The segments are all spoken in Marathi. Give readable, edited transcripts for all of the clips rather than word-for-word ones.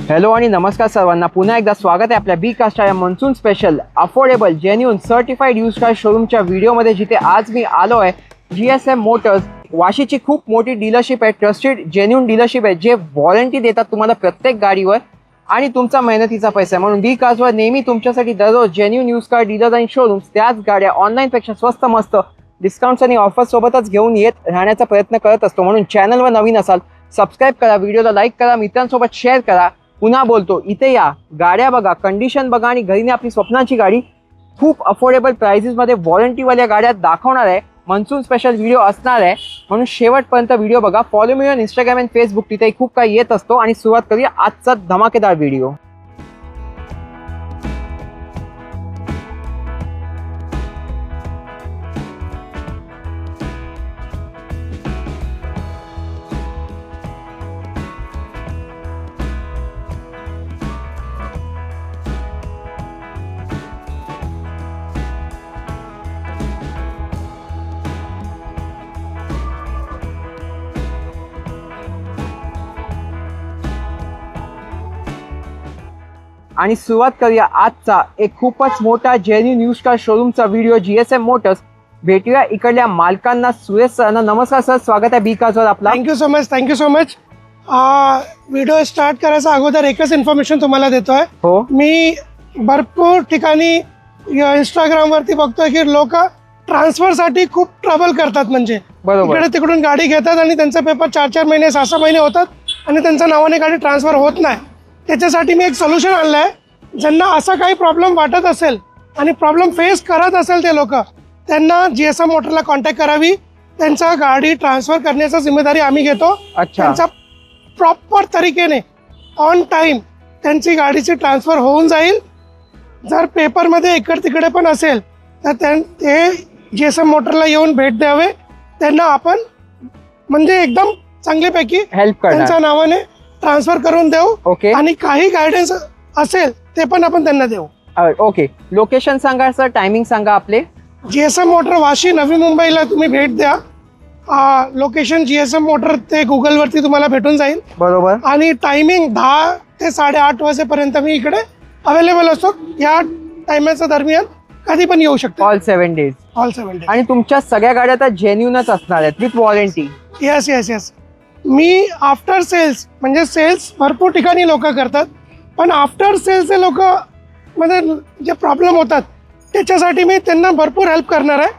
हॅलो आणि नमस्कार सर्वांना, पुन्हा एकदा स्वागत आहे आपल्या बी कास्टा या monsoon special affordable genuine certified used car शोरूमच्या व्हिडिओमध्ये, जिथे आज मी आलो आहे GSM मोटर्स. वाशीची खूप मोठी डीलरशिप आहे, ट्रस्टेड जेन्युन डीलरशिप आहे, जे वॉरंटी देतात तुम्हाला प्रत्येक गाडीवर आणि तुमचा मेहनतीचा पैसा आहे. म्हणून बी कास्टवर नेहमी तुमच्यासाठी दररोज जेन्युन यूज कार डीलर्स आणि शोरूम्स, त्याच गाड्या ऑनलाईनपेक्षा स्वस्त मस्त डिस्काउंट्स आणि ऑफर्स सोबतच घेऊन येत राहण्याचा प्रयत्न करत असतो. म्हणून चॅनलवर नवीन असाल सबस्क्राईब करा, व्हिडिओला लाईक करा, मित्रांसोबत शेअर करा. पुन्हा बोलतो, इथे या, गाड्या बघा, कंडिशन बघा आणि घरीने आपली स्वप्नांची गाडी खूप अफोर्डेबल प्राइसेसमध्ये वॉरंटीवाल्या गाड्या दाखवणार आहे. मन्सून स्पेशल व्हिडिओ असणार आहे, म्हणून शेवटपर्यंत व्हिडिओ बघा. Follow me on Instagram and Facebook, तिथे खूप काही येत असतो. आणि सुरुवात करूया आजचा धमाकेदार व्हिडिओ. आणि सुरुवात करूया आजचा एक खूपच मोठा जेन्युन यूज कार शोरूमचा व्हिडिओ. GSM motors. भेटूया इकडल्या मालकांना, सुरेश सरांना. नमस्कार सर, स्वागत आहे बी कास्टवर आपला. Thank you so much. Video start करायचा अगोदर एकच इन्फॉर्मेशन तुम्हाला देतोय. हो, मी भरपूर ठिकाणी इंस्टाग्रामवरती बघतोय की लोक ट्रान्सफरसाठी खूप ट्रबल करतात. म्हणजे बरोबर. इकडे तिकडून गाडी घेतात आणि त्यांचा पेपर 4-4 महिने 6-6 महिने होतात आणि त्यांच्या नावाने गाडी ट्रान्सफर होत नाही. त्याच्यासाठी मी एक सोल्युशन आणलं आहे. ज्यांना असा काही प्रॉब्लेम वाटत असेल आणि प्रॉब्लेम फेस करत असेल ते लोक, त्यांना GSM मोटरला कॉन्टॅक्ट करावी. त्यांचा गाडी ट्रान्सफर करण्याची जिम्मेदारी आम्ही घेतो. अच्छा. त्यांचा प्रॉपर तरीकेने ऑन टाईम त्यांची गाडीची ट्रान्सफर होऊन जाईल. जर पेपरमध्ये इकडे तिकडे पण असेल तर ते GSM मोटरला येऊन भेट द्यावे. त्यांना आपण म्हणजे एकदम चांगल्यापैकी हेल्प करणार, त्यांच्या नावाने ट्रान्सफर करून देऊ. ओके. आणि काही गायडन्स असेल ते पण आपण त्यांना देऊ. ओके. लोकेशन सांगा सर, टायमिंग सांगा आपले. GSM मोटर वाशी, नवी मुंबईला तुम्ही भेट द्या. लोकेशन GSM मोटर ते गुगलवरती तुम्हाला भेटून जाईल. बरोबर. आणि टायमिंग 10 ते 8:30 वाजेपर्यंत मी इकडे अवेलेबल असतो. या टायमाच्या दरम्यान कधी पण येऊ शकतो. All 7 days. All 7 days. आणि तुमच्या सगळ्या गाड्या तर जेन्युनच असणार आहेत विथ वॉरंटी. येस. मी आफ्टर सेल्स म्हणजे सेल्स भरपूर ठिकाणी लोक करतात, पण आफ्टर सेल्सचे लोक म्हणजे जे प्रॉब्लेम होतात त्याच्यासाठी मी त्यांना भरपूर हेल्प करणार आहे.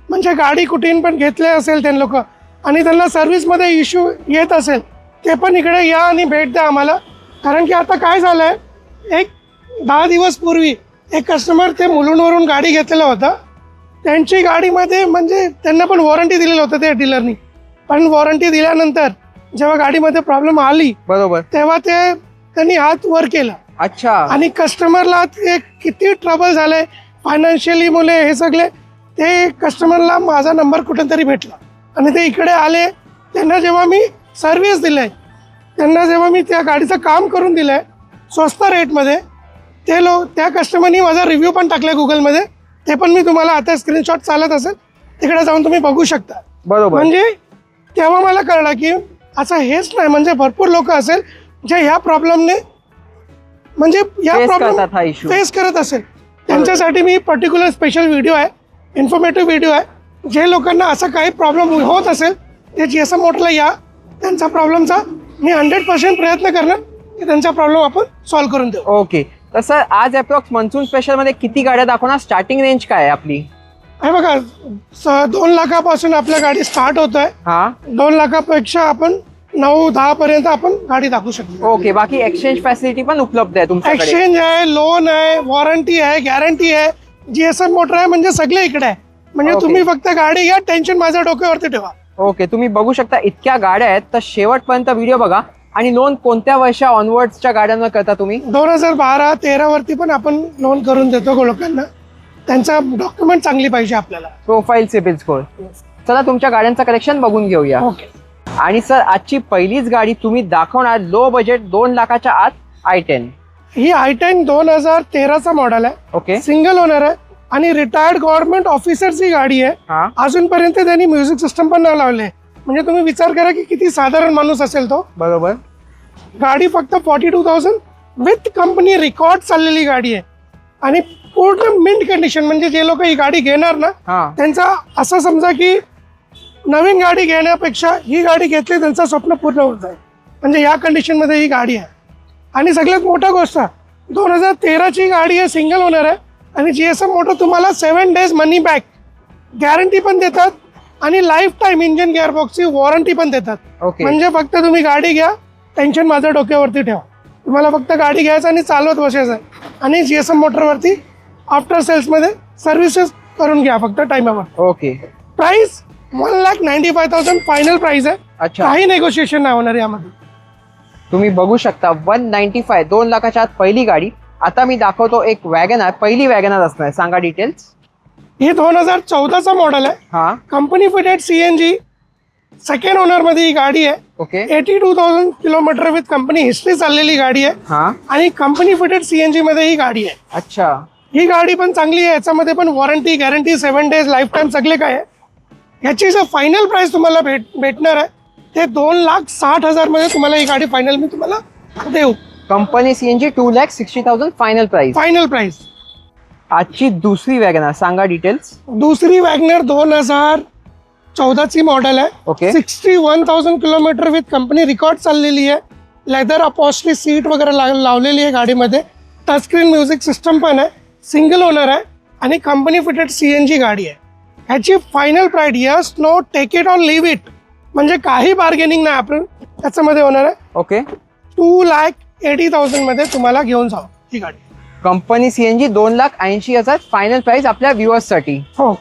म्हणजे गाडी कुठून पण घेतले असेल ते लोक आणि त्यांना सर्व्हिसमध्ये इश्यू येत असेल ते पण इकडे या आणि भेट द्या आम्हाला. कारण की आता काय झालं आहे, एक 10 दिवस पूर्वी एक कस्टमर ते मुलुंडवरून गाडी घेतलेलं होतं. त्यांची गाडीमध्ये म्हणजे त्यांना पण वॉरंटी दिलेलं होतं त्या डीलरनी, पण वॉरंटी दिल्यानंतर जेव्हा गाडीमध्ये प्रॉब्लेम आली, बरोबर, तेव्हा त्यांनी हात वर केला. अच्छा. आणि कस्टमरला ते किती ट्रबल झाले फायनान्शियली मुले हे सगळे. ते कस्टमरला माझा नंबर कुठून तरी भेटला आणि ते इकडे आले. त्यांना जेव्हा मी सर्व्हिस दिलंय, त्यांना जेव्हा मी त्या गाडीचं काम करून दिलंय स्वस्त रेटमध्ये, त्या कस्टमरनी माझा रिव्ह्यू पण टाकला गुगलमध्ये. ते पण मी तुम्हाला आता स्क्रीनशॉट चालत असेल तिकडे जाऊन तुम्ही बघू शकता. बरोबर. म्हणजे तेव्हा मला कळलं की असं हेच नाही, म्हणजे भरपूर लोक असेल जे ह्या प्रॉब्लेमने म्हणजे या प्रॉब्लेम फेस करत असेल. त्यांच्यासाठी मी पर्टिक्युलर स्पेशल व्हिडिओ आहे, इन्फॉर्मेटिव्ह व्हिडिओ आहे. जे लोकांना असा काही प्रॉब्लेम होत असेल ते GSM मोटरला या. त्यांचा प्रॉब्लेमचा मी 100% प्रयत्न करणार की त्यांचा प्रॉब्लेम आपण सॉल्व्ह करून देऊ. ओके. तसं आज अप्रॉक्स मन्सून स्पेशलमध्ये किती गाड्या दाखवणार? स्टार्टिंग रेंज काय आहे आपली? हे बघा, 2 लाखापासून आपल्या गाडी स्टार्ट होत आहे. 2 लाखापेक्षा आपण 9-10 पर्यंत आपण गाडी दाखवू शकतो. ओके. बाकी एक्सचेंज फॅसिलिटी पण उपलब्ध आहे तुमच्याकडे? एक्सचेंज आहे, लोन आहे, वॉरंटी आहे, गॅरंटी आहे, GSM मोटर आहे, म्हणजे सगळे इकडे आहे. म्हणजे तुम्ही फक्त गाडी घ्या, टेन्शन माझ्या डोक्यावरती ठेवा. ओके. तुम्ही बघू शकता इतक्या गाड्या आहेत, तर शेवटपर्यंत व्हिडिओ बघा. आणि लोन कोणत्या वर्षा ऑनवर्ड्सच्या गाड्यांवर करता तुम्ही? 2012-13 वरती पण आपण लोन करून देतो लोकांना. त्यांचा डॉक्युमेंट चांगली पाहिजे आपल्याला. Profile, CIBIL score. चला तुमच्या गाड्यांचं कलेक्शन बघून घेऊया. ओके. आणि सर, आजची पहिलीच गाडी तुम्ही दाखवणार लो बजेट 2 लाखाच्या आत i10. ही i10 2013चा मॉडेल आहे. ओके. सिंगल ओनर आहे आणि रिटायर्ड गव्हर्नमेंट ऑफिसरची गाडी आहे. अजूनपर्यंत त्यांनी म्युझिक सिस्टम पण नाही लावले. म्हणजे तुम्ही विचार करा की किती साधारण माणूस असेल तो. बरोबर. गाडी फक्त 42,000 विथ कंपनी रेकॉर्ड चाललेली गाडी आहे आणि पूर्ण मिंट कंडिशन. म्हणजे जे लोक ही गाडी घेणार ना हा त्यांचा असं समजा की नवीन गाडी घेण्यापेक्षा ही गाडी घेतली त्यांचं स्वप्न पूर्ण होत जाईल. म्हणजे या कंडिशनमध्ये ही गाडी आहे. आणि सगळ्यात मोठा गोष्ट 2013ची गाडी आहे, सिंगल ओनर आहे आणि GSM मोटर तुम्हाला 7 days मनी बॅक गॅरंटी पण देतात आणि लाईफ टाईम इंजिन गिअरबॉक्सची वॉरंटी पण देतात. ओके. म्हणजे फक्त तुम्ही गाडी घ्या, टेन्शन माझ्या डोक्यावरती ठेवा. तुम्हाला फक्त गाडी घ्यायचं आणि चालवत बसायचं आहे आणि GSM मोटरवरती आफ्टर सेल्समध्ये सर्व्हिसेस करून घ्या फक्त टाइमावर. ओके. प्राइस 1,95,000 फायनल प्राइस आहे. अच्छा. काही नेगोशिएशन नाही होणार यामध्ये. तुम्ही बघू शकता 195, 2 लाखाच्या आत पहिली गाडी. आता मी दाखवतो एक वॅगनर, पहिली वॅगनर असणार आहे. सांगा डिटेल्स. हे 2014चा मॉडेल आहे. हा company fitted CNG second owner मध्ये ही गाडी आहे. Okay. 82,000 kilometre with company history चाललेली गाडी आहे हा आणि कंपनी फिटेड CNG मध्ये ही गाडी आहे. अच्छा. ही गाडी पण चांगली आहे. याच्यामध्ये पण warranty guarantee 7 days life time सगळे काय आहे. याची जो फायनल प्राइस तुम्हाला भेटणार आहे ते 2,60,000 मध्ये तुम्हाला ही गाडी फायनल मी तुम्हाला देऊ. Company CNG 2,60,000 final price. Final price. आजची दुसरी वॅगनर सांगा डिटेल्स. दुसरी वॅगनर 2014ची मॉडेल आहे. Okay. 61,000 kilometre with company record चाललेली आहे. लेदर अपॉस्ट्री सीट वगैरे लावलेली आहे गाडीमध्ये. टच स्क्रीन म्युझिक सिस्टम पण आहे. सिंगल ओनर आहे आणि कंपनी फिटेड CNG गाडी आहे. ह्याची final price yes no take it or leave it म्हणजे काही बार्गेनिंग नाही आपण त्याच्यामध्ये होणार आहे. ओके. 2,80,000 मध्ये तुम्हाला घेऊन जाऊ ही गाडी. कंपनी CNG 2,80,000 फायनल प्राइस आपल्या व्ह्युअर्स साठी. हो.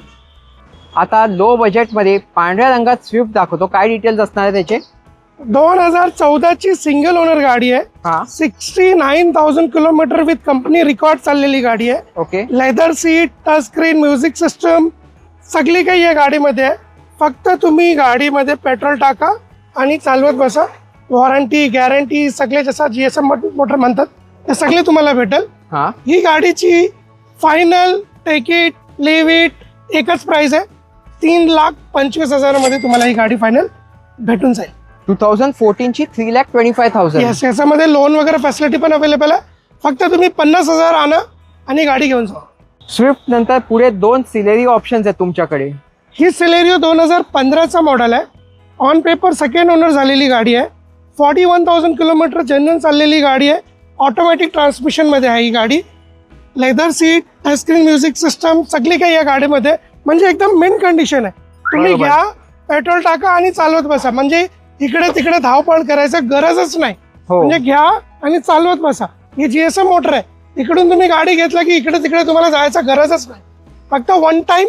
आता लो बजेट मध्ये पांढऱ्या रंगात स्विफ्ट दाखवतो. काय डिटेल्स असणार आहे त्याचे. 2014ची सिंगल ओनर गाडी आहे. हा 69,000 किलोमीटर विथ कंपनी रेकॉर्ड चाललेली गाडी आहे. Okay. Leather seat, touch screen music system सगळी काही या गाडीमध्ये आहे. फक्त तुम्ही गाडीमध्ये पेट्रोल टाका आणि चालवत बसा. वॉरंटी गॅरंटी सगळे जसं GSM मोटर म्हणतात ते सगळे तुम्हाला भेटेल. हा ही गाडीची final take it leave it एकच प्राइस आहे. 3,25,000 मध्ये तुम्हाला ही गाडी फायनल भेटून जाईल. 2014ची 3,25,000. येस. याच्यामध्ये लोन वगैरे फॅसिलिटी पण अवेलेबल आहे. फक्त तुम्ही 50,000 आणा आणि गाडी घेऊन जा. स्विफ्ट नंतर पुढे 2 सिलेरी ऑप्शन्स आहेत तुमच्याकडे. ही सिलेरियो 2015चा मॉडेल आहे. ऑन पेपर सेकंड ओनर झालेली गाडी आहे. 41,000 किलोमीटर जेन्युइन चाललेली गाडी आहे. ऑटोमॅटिक ट्रान्समिशनमध्ये आहे ही गाडी. Leather seat, touch screen music system सगळी काही या गाडीमध्ये म्हणजे एकदम मेन कंडिशन आहे. तुम्ही बरोबर. घ्या, पेट्रोल टाका आणि चालवत बसा. म्हणजे इकडे तिकडे धावपळ करायचं गरजच नाही. हो. म्हणजे घ्या आणि चालवत बसा. ही GSM मोटर आहे. इकडून तुम्ही गाडी घेतला की इकडे तिकडे तुम्हाला जायचं गरजच नाही. फक्त वन टाइम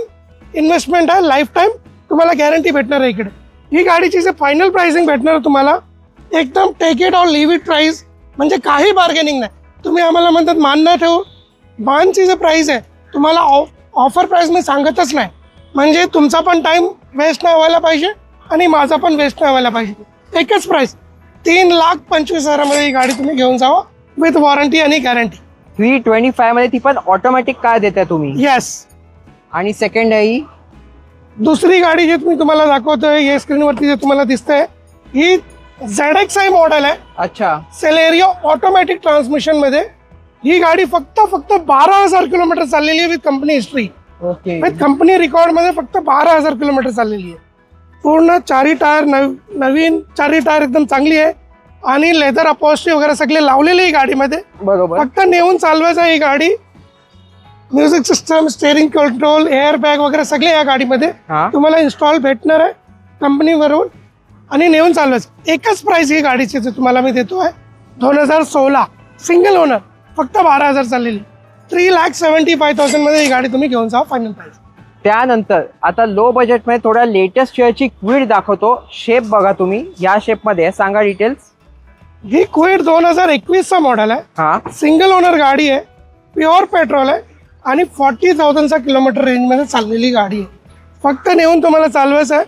इन्व्हेस्टमेंट आहे. लाईफ टाईम तुम्हाला गॅरंटी भेटणार आहे. इकडे ही गाडीची जे फायनल प्राइसिंग भेटणार तुम्हाला एकदम take it or leave it price म्हणजे काही बार्गेनिंग नाही. तुम्ही आम्हाला म्हणतात मान नाही ठेवू. मानची जे प्राइस आहे तुम्हाला ऑफर प्राइस मी सांगतच नाही. म्हणजे तुमचा पण टाइम वेस्ट नाही व्हायला पाहिजे आणि माझा पण वेस्ट नाही व्हायला पाहिजे. एकच प्राइस 3,25,000 मध्ये ही गाडी तुम्ही घेऊन जावा विथ वॉरंटी आणि गॅरंटी. 325 मध्ये ती पण ऑटोमॅटिक कार देताय तुम्ही. येस. आणि सेकंड आहे ही दुसरी गाडी जी मी तुम्हाला दाखवतोय या स्क्रीनवरती जे तुम्हाला दिसतंय ही ZXi मॉडेल आहे. अच्छा. सेलेरियो ऑटोमॅटिक ट्रान्समिशन मध्ये. ही गाडी फक्त 12,000 किलोमीटर चाललेली आहे with company history. Okay. With company record मध्ये फक्त 12,000 किलोमीटर चाललेली आहे. पूर्ण चारी टायर नवीन चारी टायर एकदम चांगली आहे आणि लेदर अपॉस्ट्री वगैरे सगळे लावलेले आहे गाडीमध्ये. बरोबर. फक्त नेऊन चालवायचं ही गाडी. Music system, steering control, air bag वगैरे सगळे या गाडीमध्ये हा तुम्हाला इन्स्टॉल भेटणार आहे कंपनीवरून आणि नेऊन चालवायचं. एकच प्राइस ही गाडीची जे तुम्हाला मी देतो आहे 2016 सिंगल ओनर फक्त 12,000 चाललेली. 3,75,000 मध्ये ही गाडी तुम्ही घेऊन जा फायनल प्राइस. त्यानंतर आता लो बजेट मध्ये थोड्या लेटेस्ट शेअरची क्विड दाखवतो. शेप बघा तुम्ही या शेप मध्ये. सांगा डिटेल्स. ही क्विड 2021चा मॉडेल आहे. हा सिंगल ओनर गाडी आहे. प्युअर पेट्रोल आहे आणि 40,000 किलोमीटर रेंजमध्ये चाललेली गाडी आहे. फक्त नेऊन तुम्हाला चालवायचं आहे.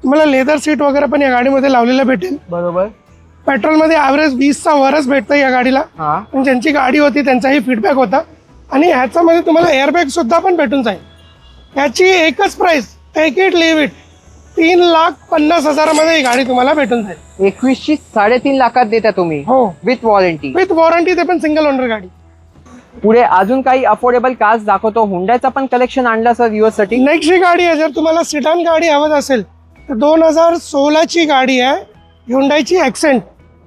तुम्हाला लेदर सीट वगैरे पण या गाडीमध्ये लावलेलं भेटेल. बरोबर. पेट्रोलमध्ये ॲव्हरेज 20चा वरच भेटतं या गाडीला. हा पण ज्यांची गाडी होती त्यांचाही फीडबॅक होता आणि ह्याच्यामध्ये तुम्हाला एअरबॅग सुद्धा पण भेटून जाईल. ह्याची एकच price take it leave it 3,50,000 मध्ये ही गाडी तुम्हाला भेटून जाईल. 21ची 3.5 लाखात देता तुम्ही हो, विथ वॉरंटी. विथ वॉरंटी, ते पण सिंगल ओनर गाडी. पुढे अजून काही अफोर्डेबल कार्स दाखवतो. हुंडाईचा पण कलेक्शन आणला सर व्ह्यूअर्स साठी. नेक्स्ट जी गाडी आहे, जर तुम्हाला सिडान गाडी हवत असेल तर 2016ची गाडी आहे, ह्युंडाईची ॲक्सेंट.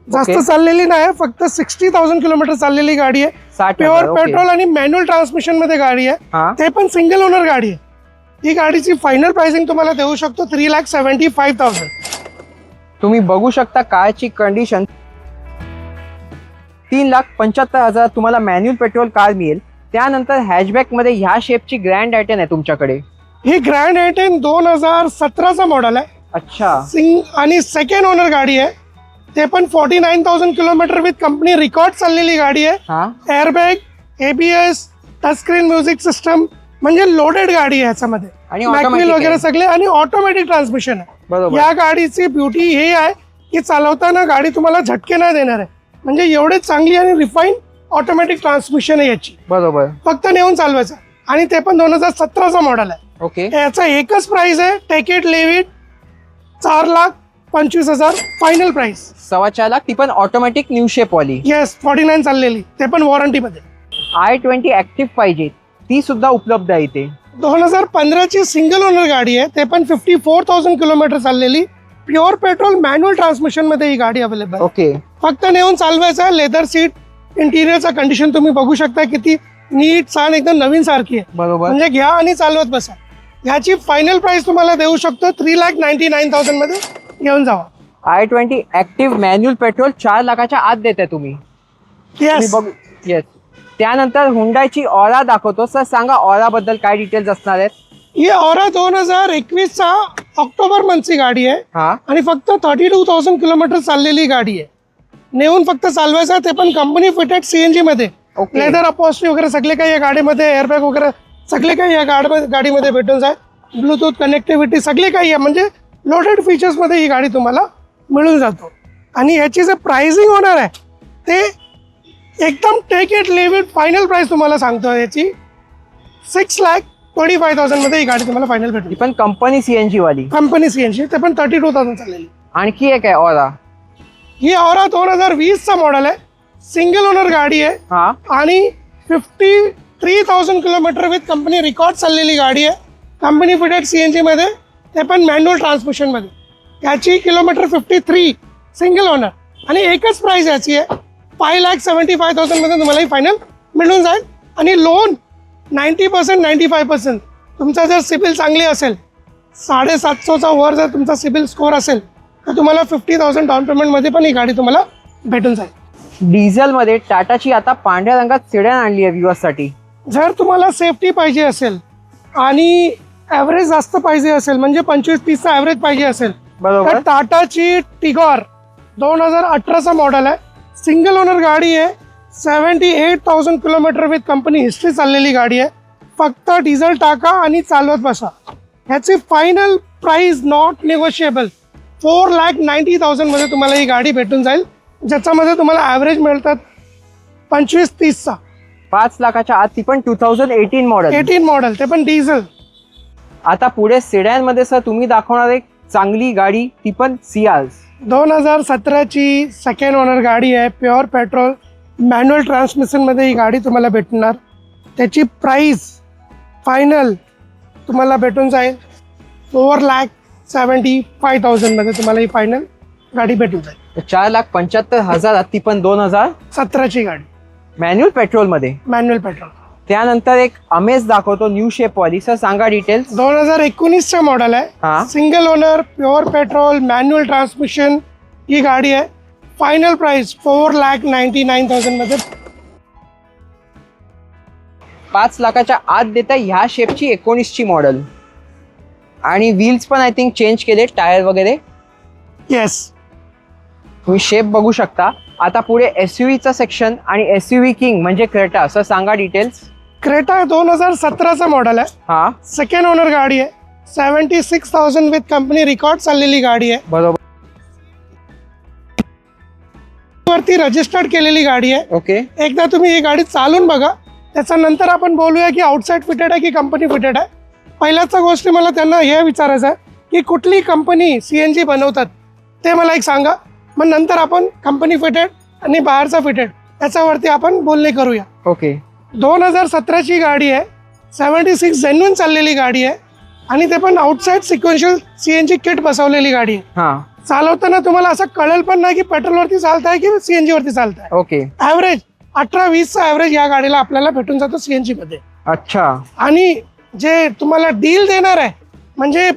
जास्त Okay. चाललेली नाही, फक्त 60,000 किलोमीटर चाललेली गाडी आहे. 60,000, प्युअर okay. पेट्रोल आणि मॅन्युअल ट्रान्समिशन मध्ये गाडी आहे, हा, ते पण सिंगल ओनर गाडी आहे. ही गाडीची फायनल प्राइसिंग तुम्हाला देऊ शकतो 3,75,000. तुम्ही बघू शकता कारची कंडिशन. 3,75,000 तुम्हाला मॅन्युअल पेट्रोल कार मिळेल. त्यानंतर हॅचबॅक मध्ये ह्या शेपची ग्रँड आयटेन आहे तुमच्याकडे. ही ग्रँड आयटेन 2017चा मॉडेल आहे. अच्छा, आणि सेकंड ओनर गाडी आहे, ते पण 49,000 किलोमीटर विथ कंपनी रेकॉर्ड चाललेली गाडी आहे. हा, airbag, ABS, touch screen music system, म्हणजे लोडेड गाडी आहे ह्याच्यामध्ये. आणि मॅकव्हील automatic वगैरे आहे. सगळे, आणि ऑटोमॅटिक ट्रान्समिशन आहे. बरोबर. या गाडीची ब्युटी हे आहे की चालवताना गाडी तुम्हाला झटके नाही देणार आहे. म्हणजे एवढे चांगली आणि रिफाईन ऑटोमॅटिक ट्रान्समिशन आहे याची. बरोबर. फक्त नेऊन चालवायचं, आणि ते पण 2017चा मॉडेल आहे. ओके, याचा एकच प्राइस आहे, take it leave it, 4,25,000 final price. 4.25 lakh. ती पण ऑटोमॅटिक न्यू शेप वाली. येस, 49 चाललेली, ते पण वॉरंटी मध्ये. i20 ऍक्टिव्ह पाहिजे ती सुद्धा उपलब्ध आहे इथे. 2015ची सिंगल ओनर गाडी आहे, ते पण 54,000 किलोमीटर चाललेली. प्युअर पेट्रोल मॅन्युअल ट्रान्समिशन मध्ये ही गाडी अवेलेबल. ओके, फक्त नेऊन चालवायचं. लेदर सीट, इंटिरियरचा कंडिशन तुम्ही बघू शकता किती नीट, छान, एकदम नवीन सारखी आहे. बरोबर. म्हणजे घ्या आणि चालवत बसा. ह्याची फायनल प्राइस तुम्हाला देऊ शकतो 3,99,000 मध्ये घेऊन जावा. i20 ऍक्टिव्ह मॅन्युअल पेट्रोल 4 लाखाच्या आत देताय तुम्ही. येस, बघू. येस. त्यानंतर हुंडाईची ऑरा दाखवतो. सर सांगा ऑरा बद्दल काय डिटेल्स असणार आहेत. ही ऑरा 2021चा ऑक्टोबर मंथची गाडी आहे, हा, आणि फक्त 32,000 किलोमीटर चाललेली गाडी आहे. नेऊन फक्त चालवायचं, ते पण कंपनी फिटेड CNG मध्ये. ओके. लेदर अपॉस्ट्री वगैरे सगळे काही या गाडीमध्ये, एअरबॅग वगैरे सगळे काही या गाडीमध्ये भेटून जाईल. ब्लूटूथ कनेक्टिव्हिटी सगळे काही आहे, म्हणजे लोडेड फीचर्स मध्ये ही गाडी तुम्हाला मिळून जातो. आणि ह्याची जे प्राइसिंग होणार आहे ते एकदम take it leave it final price तुम्हाला सांगतो, याची 6,25,000 मध्ये ही गाडी तुम्हाला फायनल भेटेल. ती पण कंपनी CNG वाली. कंपनी CNG, ते पण 32,000 चाललेली. आणखी एक आहे ऑरा. ही ऑरा 2020चा मॉडेल आहे, सिंगल ओनर गाडी आहे, हा, आणि 53,000 किलोमीटर विथ कंपनी रेकॉर्ड चाललेली गाडी आहे. कंपनी फिटेड CNG मध्ये, ते पण मॅन्युअल ट्रान्समिशन मध्ये. याची किलोमीटर 53, सिंगल ओनर, आणि एकच प्राइस याची आहे 5,75,000 मध्ये तुम्हाला ही फायनल मिळून जाईल. आणि लोन 90%, 95%. तुमचा जर सिबिल चांगली असेल, 750चा वर जर तुमचा सिबिल स्कोअर असेल, तर तुम्हाला 50,000 डाऊन पेमेंट मध्ये पण ही गाडी तुम्हाला भेटून जाईल. डिझेल मध्ये टाटाची आता पांढऱ्या रंगात सिडॅन आणली आहे व्ह्यूअर्स साठी. जर तुम्हाला सेफ्टी पाहिजे असेल आणि ॲव्हरेज जास्त पाहिजे असेल, म्हणजे 25-30चा ॲव्हरेज पाहिजे असेल, बरोबर. तर टाटाची टिगॉर 2018चा मॉडेल आहे, सिंगल ओनर गाडी आहे, 78,000 किलोमीटर विथ कंपनी हिस्ट्री चाललेली गाडी आहे. फक्त डिझेल टाका आणि चालवत बसा. ह्याची फायनल प्राइस नॉट निगोशिएबल 4,90,000 मध्ये तुम्हाला ही गाडी भेटून जाईल, ज्याच्यामध्ये तुम्हाला ॲव्हरेज मिळतात 25-30चा. 5 लाखाच्या आत. ती पण 2018 मॉडेल. 18 मॉडेल, ते पण डिझेल. आता पुढे सिडॅन मध्ये सर तुम्ही दाखवणार एक चांगली गाडी, ती पण सियाज. 2017ची सेकंड ओनर गाडी आहे, प्युअर पेट्रोल मॅन्युअल ट्रान्समिशनमध्ये ही गाडी तुम्हाला भेटणार. त्याची प्राईस फायनल तुम्हाला भेटून जाईल 4,75,000 मध्ये तुम्हाला ही फायनल गाडी भेटून जाईल. 4,75,000. ती पण 2017ची गाडी, मॅन्युअल पेट्रोल मध्ये. Manual petrol. त्यानंतर एक अमेज दाखवतो न्यू शेप वाली. सर सांगा डिटेल्स. 2019चा मॉडेल हा. आहे, single owner, pure petrol, manual transmission ही गाडी आहे. फायनल प्राइस 4,99,000 मध्ये. 5 लाखाच्या आत देता ह्या शेपची 19ची मॉडेल. आणि व्हील्स पण आय थिंक चेंज केले, टायर वगैरे. येस, तुम्ही शेप बघू शकता. आता पुढे SUVचा सेक्शन आणि SUV किंग म्हणजे क्रेटा. सर सांगा डिटेल्स. क्रेटा 2017चा मॉडेल आहे, हा, सेकंड ओनर गाडी आहे, 76,000 विथ कंपनी रेकॉर्ड चाललेली गाडी आहे. बरोबर. वरती रजिस्टर्ड केलेली गाडी आहे. ओके. एकदा तुम्ही ही गाडी चालून बघा, त्याच्यानंतर आपण बोलूया की आउटसाइड फिटेड आहे की कंपनी फिटेड आहे. पहिल्याच गोष्टी मला त्यांना हे विचारायचं आहे की कुठली कंपनी CNG बनवतात ते मला एक सांगा. मग नंतर आपण कंपनी फिटेड आणि बाहेरचा फिटेड याच्यावरती आपण बोलणे करूया. ओके. 2017ची गाडी आहे, 76 जेन्युइन चाललेली गाडी आहे आणि ते पण आउटसाइड सिक्वेन्शियल CNG किट बसवलेली गाडी आहे. हां. चालवताना तुम्हाला असं कळेल पण नाही की पेट्रोलवरती चालताय की CNG वरती चालताय. ओके. ॲव्हरेज 18-20चा ॲव्हरेज या गाडीला आपल्याला भेटून जातो CNG मध्ये. अच्छा. आणि जे तुम्हाला डील देणार आहे म्हणजे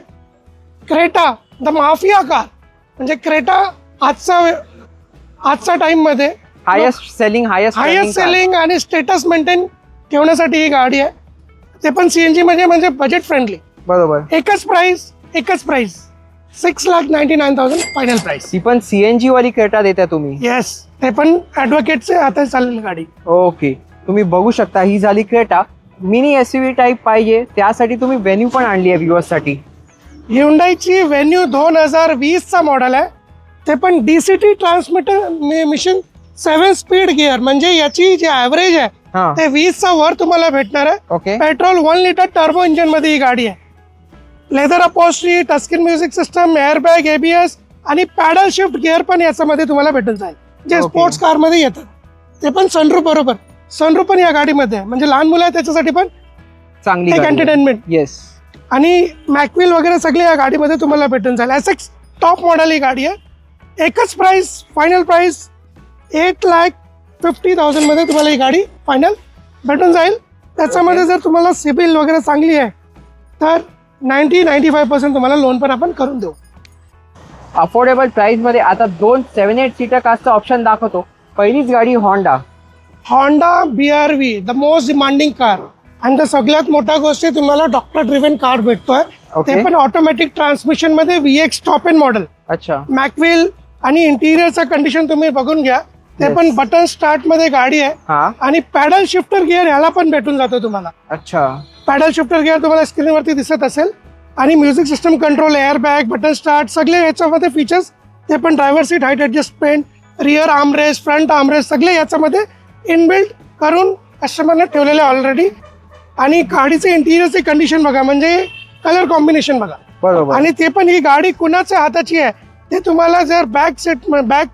क्रेटा द माफिया कार, म्हणजे क्रेटा आजचा टाइम मध्ये हायेस्ट सेलिंग आणि स्टेटस मेंटेन ठेवण्यासाठी ही गाडी आहे. ते पण CNG म्हणजे बजेट फ्रेंडली. बरोबर. एकच प्राइस 6,99,000 फायनल प्राइस. ती पण CNG वाली क्रेटा देता तुम्ही? येस, ते पण ॲडव्होकेटचे आता चाललेली गाडी. ओके. तुम्ही बघू शकता ही झाली क्रेटा. मिनी SUV टाईप पाहिजे त्यासाठी तुम्ही व्हेन्यू पण आणली आहे व्ह्युअर्ससाठी. ह्युंडाईची व्हेन्यू 2020चा मॉडेल आहे. ते पण DCT transmitter mission 7 speed gear, म्हणजे याची जी ॲव्हरेज आहे हां. ते 20चा वर तुम्हाला भेटणार आहे. Okay. Petrol 1 litre turbo engine मध्ये ही गाडी आहे. Leather upholstery, touchscreen music system, airbag, ABS आणि पॅडल शिफ्ट गिअर पण याच्यामध्ये तुम्हाला भेटून जाईल, जे Okay. स्पोर्ट्स कार मध्ये येतात. ते पण सनरूफ बरोबर. सनरूफ पण या गाडीमध्ये आहे, म्हणजे लहान मुलं आहे त्याच्यासाठी पण चांगली एक एंटरटेनमेंट. येस. आणि मॅकविल वगैरे सगळे या गाडीमध्ये तुम्हाला भेटून जाईल. SX टॉप मॉडेल ही गाडी आहे. एकच प्राइस, फायनल प्राइस 8,50,000 मध्ये तुम्हाला ही गाडी फायनल भेटून जाईल. त्याच्यामध्ये जर तुम्हाला सिबिल वगैरे चांगली आहे तर 90-95% तुम्हाला लोन पण आपण करून देऊ. अफोर्डेबल प्राइस मध्ये आता 2 7-8 सीटर कारचा ऑप्शन दाखवतो. पहिलीच गाडी Honda BRV, the most demanding car. आणि त्या सगळ्यात मोठ्या गोष्टी तुम्हाला डॉक्टर ड्रिव्हन कार भेटतोय. Okay. ते पण ऑटोमॅटिक ट्रान्समिशन मध्ये VX टॉप एंड मॉडेल. अच्छा. मॅकविल आणि इंटिरियरचा कंडिशन तुम्ही बघून घ्या. ते Yes. पण बटन स्टार्ट मध्ये गाडी आहे. हां. आणि पॅडल शिफ्टर गिअर ह्याला पण भेटून जातो तुम्हाला. अच्छा. पॅडल शिफ्टर गिअर तुम्हाला स्क्रीनवरती दिसत असेल. आणि music system control, airbag, button start सगळे याच्यामध्ये फीचर्स. ते पण driver seat height adjustment, rear armrest, front armrest सगळे याच्यामध्ये इनबिल्ट करून कस्टमरने ठेवलेले ऑलरेडी. आणि गाडीचे इंटिरियरची कंडिशन बघा, म्हणजे कलर कॉम्बिनेशन बघा. बरोबर. आणि ते पण ही गाडी कुणाच्या हाताची आहे ते तुम्हाला जर बॅक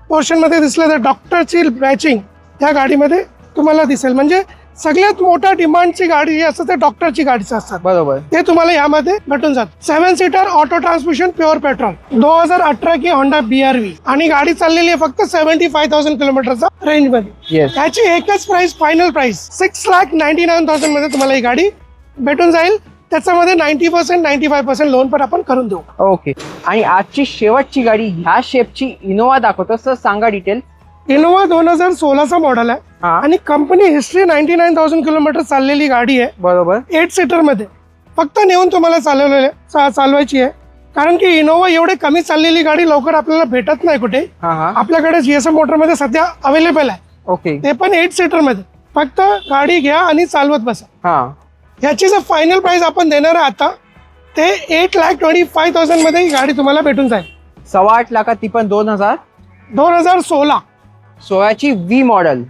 पोर्शन मध्ये दिसलं तर डॉक्टरची मॅचिंग त्या गाडीमध्ये तुम्हाला दिसेल. म्हणजे सगळ्यात मोठ्या डिमांडची गाडी जी असते ते डॉक्टरची गाडीचं असतात. बरोबर. ते तुम्हाला यामध्ये भेटून जात. 7 seater auto transmission pure petrol 2018 की होंडा BRV. आणि गाडी चाललेली आहे फक्त 75,000 किलोमीटरचा रेंज मध्ये. येस. त्याची एकच प्राइस, फायनल प्राइस 6,99,000 मध्ये तुम्हाला ही गाडी भेटून जाईल. त्याच्यामध्ये 90% 95% लोन पण आपण करून देऊ. ओके. आणि आजची शेवटची गाडी ह्या शेपची इनोवा दाखवतो. सर सांगा डिटेल. इनोवा 2016चा मॉडेल आहे. हां. आणि कंपनी हिस्ट्री 99,000 किलोमीटर चाललेली गाडी आहे. बरोबर. 8 सीटर मध्ये फक्त नेऊन तुम्हाला चालवायची आहे. कारण की इनोवा एवढे कमी चाललेली गाडी लवकर आपल्याला भेटत नाही कुठे. हां हां. आपल्याकडे GSM मोटर मध्ये सध्या अवेलेबल आहे. ओके. ते पण 8 सीटर मध्ये. फक्त गाडी घ्या आणि चालवत बसा. हां. ह्याची जर फायनल प्राइस आपण देणार आहे आता ते 8,25,000 मध्ये ही गाडी तुम्हाला भेटून जाईल. 8.25 लाखात, ती पण 2016. 16ची V मॉडेल.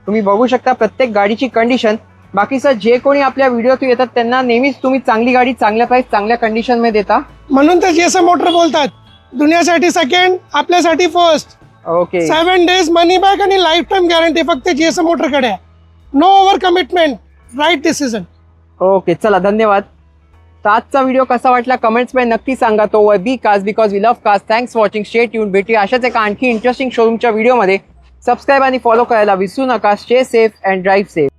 तुम्ही बघू शकता प्रत्येक गाडीची कंडिशन. बाकी सर जे कोणी आपल्या व्हिडिओत येतात त्यांना नेहमीच तुम्ही चांगली गाडी चांगल्या प्राइस चांगल्या कंडिशन मध्ये देता. म्हणून तर GSM मोटर बोलतात दुनियासाठी सेकंड, आपल्यासाठी first. Okay. 7 days money back आणि लाईफ टाईम गॅरंटी फक्त GSM मोटरकडे आहे. No over commitment, right decision. Okay. चला धन्यवाद. तर आजचा व्हिडिओ कसा वाटला कमेंट्समध्ये नक्की सांगा. तो वर B cars because we love cars. Thanks for watching. Stay tune. भेटूया अशाच एका आणखी इंटरेस्टिंग शोरूमच्या व्हिडिओमध्ये. सबस्क्राईब आणि फॉलो करायला विसरू नका. Stay safe and drive safe.